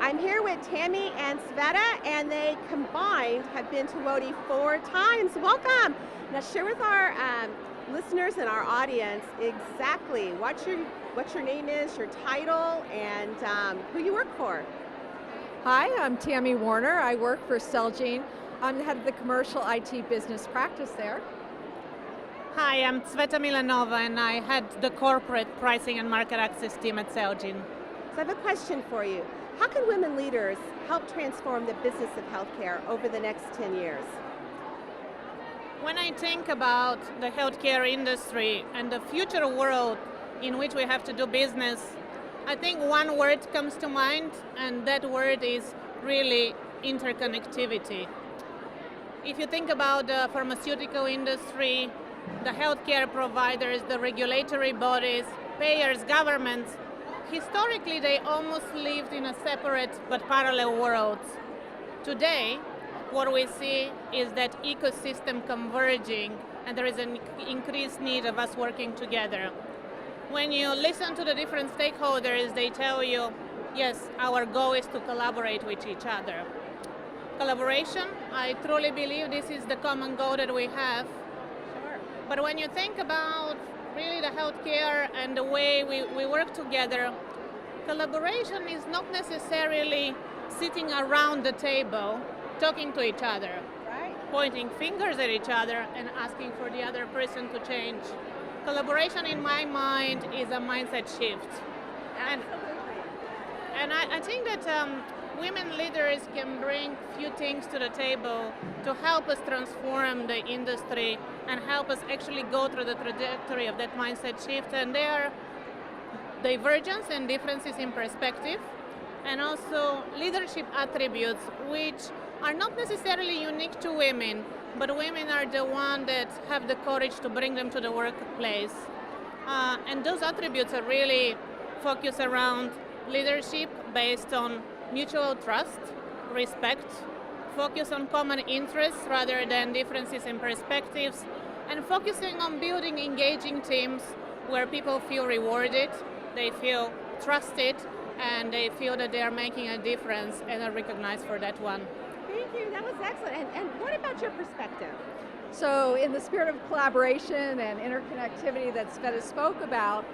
I'm here with Tammy and Tsveta, and they combined have been to WOTY 4 times. Welcome. Now share with our listeners and our audience exactly what your name is, your title, and who you work for. Hi, I'm Tammy Warner. I work for Celgene. I'm the head of the commercial IT business practice there. Hi, I'm Tsveta Milanova, and I head the corporate pricing and market access team at Celgene. So I have a question for you. How can women leaders help transform the business of healthcare over the next 10 years? When I think about the healthcare industry and the future world in which we have to do business, I think one word comes to mind, and that word is really interconnectivity. If you think about the pharmaceutical industry, the healthcare providers, the regulatory bodies, payers, governments, historically they almost lived in a separate but parallel worlds. Today, what we see is that ecosystem converging, and there is an increased need of us working together. When you listen to the different stakeholders, they tell you, yes, our goal is to collaborate with each other. Collaboration, I truly believe this is the common goal that we have. Sure. But when you think about really the healthcare and the way we work together, collaboration is not necessarily sitting around the table talking to each other, Right. pointing fingers at each other and asking for the other person to change. Collaboration, in my mind, is a mindset shift. Absolutely. And I think that women leaders can bring few things to the table to help us transform the industry and help us actually go through the trajectory of that mindset shift. And there are divergence and differences in perspective, and also leadership attributes which are not necessarily unique to women, but women are the ones that have the courage to bring them to the workplace. And those attributes are really focused around leadership based on mutual trust, respect, focus on common interests rather than differences in perspectives, and focusing on building engaging teams where people feel rewarded, they feel trusted, and they feel that they are making a difference and are recognized for that one. Thank you. That was excellent. And what about your perspective? So in the spirit of collaboration and interconnectivity that Tsveta spoke about,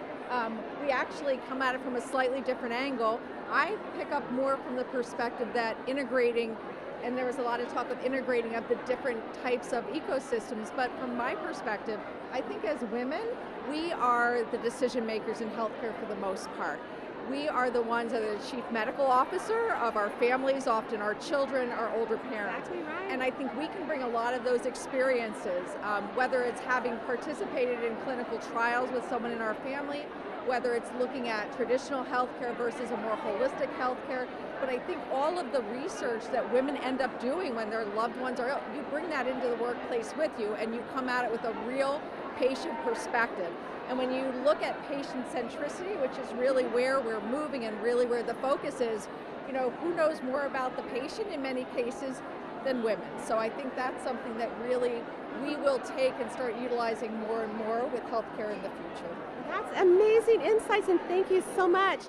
we actually come at it from a slightly different angle. I pick up more from the perspective that integrating, and there was a lot of talk of integrating of the different types of ecosystems, but from my perspective, I think as women, we are the decision makers in healthcare for the most part. We are the ones that are the chief medical officer of our families, often our children, our older parents. Exactly right. And I think we can bring a lot of those experiences, whether it's having participated in clinical trials with someone in our family, whether it's looking at traditional healthcare versus a more holistic healthcare. But I think all of the research that women end up doing when their loved ones are ill, you bring that into the workplace with you, and you come at it with a real patient perspective. And when you look at patient centricity, which is really where we're moving and really where the focus is, who knows more about the patient in many cases than women. So I think that's something that really we will take and start utilizing more and more with healthcare in the future. That's amazing insights, and thank you so much.